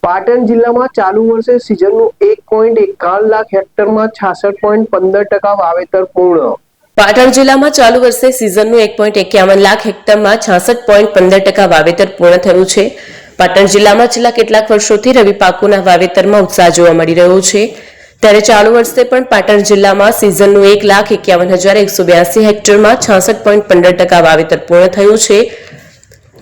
પાટણ જિલ્લામાં ચાલુ વર્ષે સિઝનનું 1.51 લાખ હેક્ટરમાં 66.15% વાવેતર પૂર્ણ। પાટણ જિલ્લામાં ચાલુ વર્ષે સિઝનનું 1.51 લાખ હેક્ટરમાં 66.15% વાવેતર પૂર્ણ થયું છે। પાટણ જિલ્લામાં છેલ્લા કેટલાક વર્ષોથી રવિ પાકોના વાવેતરમાં ઉત્સાહ જોવા મળી રહ્યો છે, ત્યારે ચાલુ વર્ષે પણ પાટણ જિલ્લામાં સિઝનનું 1,51,182 હેક્ટરમાં 66.15% વાવેતર પૂર્ણ થયું છે।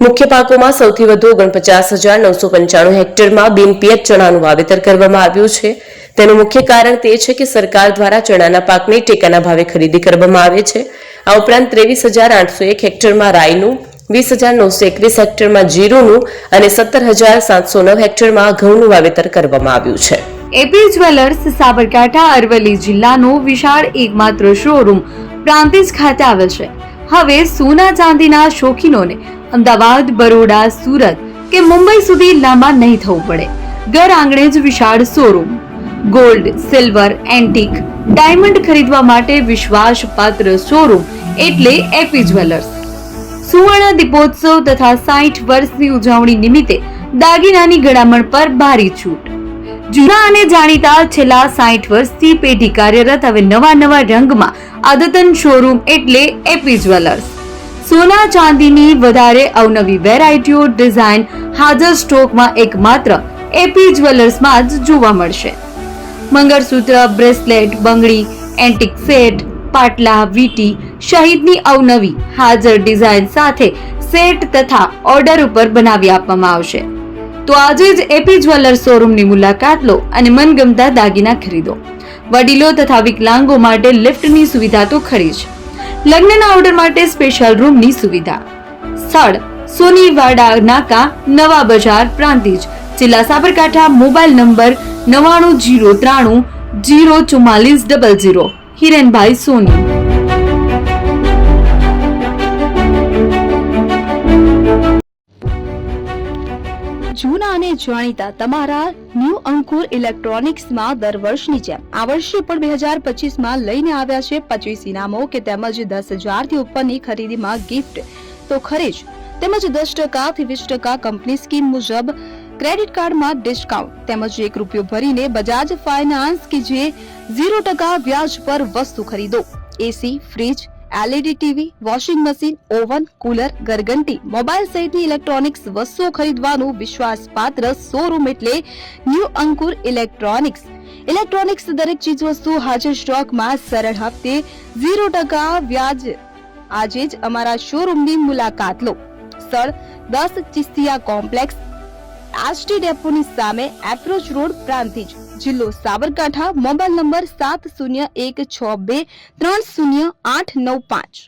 મુખ્ય પાકોમાં સૌથી વધુ 49,995 હેક્ટરમાં બિનપિયત ચણાનું વાવેતર કરવામાં આવ્યું છે। તેનું મુખ્ય કારણ તે છે કે સરકાર દ્વારા ચણાના પાકની ટેકાના ભાવે ખરીદી કરવામાં આવે છે। આ ઉપરાંત 23,801 હેક્ટરમાં રાઈનું, 20,921 હેક્ટરમાં જીરુંનું અને 17,709 હેક્ટરમાં ઘઉંનું વાવેતર કરવામાં આવ્યું છે। એપી જ્વેલર્સ સાબરકાંઠા અરવલ્લી જિલ્લાનો વિશાળ એકમાત્ર શોરૂમ પ્રાંતિજ ખાતે આવેલ છે। હવે સોના ચાંદીના શોખીનોને અમદાવાદ, બરોડા, સુરત કે મુંબઈ સુધી લાંબા નહીં થવું પડે। ઘર આંગણે જ વિશાળ showroom. Gold, silver, antique, diamond ખરીદવા માટે વિશ્વાસપાત્ર શોરૂમ એટલે એપી જ્વેલર્સ। સુવર્ણ દીપોત્સવ તથા 60 વર્ષની ઉજવણી નિમિત્તે દાગીનાની ગળામણ પર ભારી છૂટ। જૂના અને જાણીતા છેલ્લા 60 વર્ષથી પેઢી કાર્યરત હવે નવા રંગમાં અદ્યતન શોરૂમ એટલે એપી જ્વેલર્સ। સોના ચાંદીની વધારે અવનવી વેરાયટીઓ, ડિઝાઇન હાજર સ્ટોકમાં એકમાત્ર એપી જ્વેલર્સમાં જ જોવા મળશે। મંગળસૂત્ર, બ્રેસલેટ, બંગડી, એન્ટિક સેટ, પાટલા, વીટી સહિતની અવનવી હાજર ડિઝાઇન સાથે સેટ તથા ઓર્ડર ઉપર બનાવી આપવામાં આવશે। તો આજે જ એપી જ્વેલર્સ શોરૂમની મુલાકાત લો અને મનગમતા દાગીના ખરીદો। વડીલો તથા વિકલાંગો માટે લિફ્ટની સુવિધા તો ખરી જ, લગ્નના ઓર્ડર માટે સ્પેશિયલ રૂમની સુવિધા। સ્થળ સોનીવાડા નાકા, નવા બજાર, પ્રાંતિજ, જિલ્લા સાબરકાંઠા। Mobile number 9903 04400। હિરેનભાઈ સોની। જૂના અને જાણીતા તમારા ન્યૂ અંકુર ઇલેક્ટ્રોનિક્સમાં દર વર્ષની જેમ આ વર્ષે પણ 2025માં લઈને આવ્યા છે 25 ઇનામો કે તેમજ 10,000 થી ઉપરની ખરીદીમાં ગિફ્ટ તો ખરી જ, તેમજ 10% થી 20% કંપની સ્કીમ મુજબ ક્રેડિટ કાર્ડમાં ડિસ્કાઉન્ટ, તેમજ ₹1 ભરીને બજાજ ફાઇનાન્સ કે જે 0% વ્યાજ પર વસ્તુ ખરીદો। AC, fridge, LED TV, washing machine, oven, cooler, ગરગંટી, મોબાઈલ સહિતની ઇલેક્ટ્રોનિક્સ વસ્તુઓ ખરીદવાનું વિશ્વાસપાત્ર શોરૂમ એટલે ન્યૂ અંકુર ઇલેક્ટ્રોનિક્સ। ઇલેક્ટ્રોનિક્સ દરેક ચીજ વસ્તુ હાજર સ્ટોકમાં, સરળ હપ્તે, 0% વ્યાજ। આજે જ અમારા શોરૂમની મુલાકાત લો। સ્થળ 10 ચિસ્તિયા કોમ્પ્લેક્સ, આષ્ટી ડેપોની સામે, એપ્રોચ રોડ, પ્રાંતિજ, જિલ્લો સાબરકાંઠા। Mobile number 7016230895।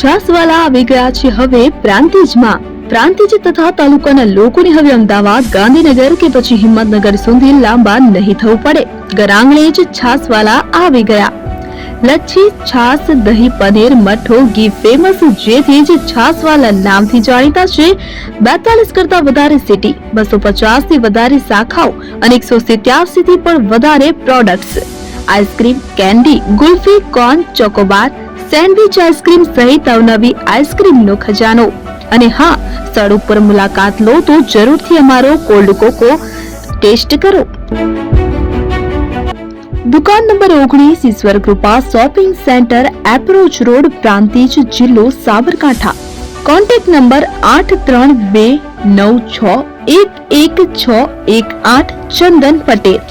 છાસવાલા આવી ગયા છે હવે પ્રાંતિજમાં। પ્રાંતિજ તથા તાલુકાના લોકોને હવે અમદાવાદ, ગાંધીનગર કે પછી હિંમતનગર સુધી લાંબા નહીં થવું પડે। ઘર આંગણે જ છાસવાલા આવી ગયા। લચ્છી, છાસ, દહીં, પનીર, મઠ્ઠો, ઘી ફેમસ, જેથી જ છાસવાલા નામથી જાણીતા છે। 42 કરતા વધારે સિટી, 250 થી વધારે શાખાઓ અને 187 થી પણ વધારે products. Ice cream, candy, kulfi, corn, Chocobar, sandwich ice cream સહિત અવનવી આઈસ્ક્રીમનો ખજાનો। અને હા, સ્થળ ઉપર મુલાકાત લો તો જરૂરથી અમારો કોલ્ડ કોકો ટેસ્ટ કરો। દુકાન number 19, Ishwar Krupa shopping centre, approach road, Prantij, જિલ્લો સાબરકાંઠા। Contact number 8329611618 Chandan Patel.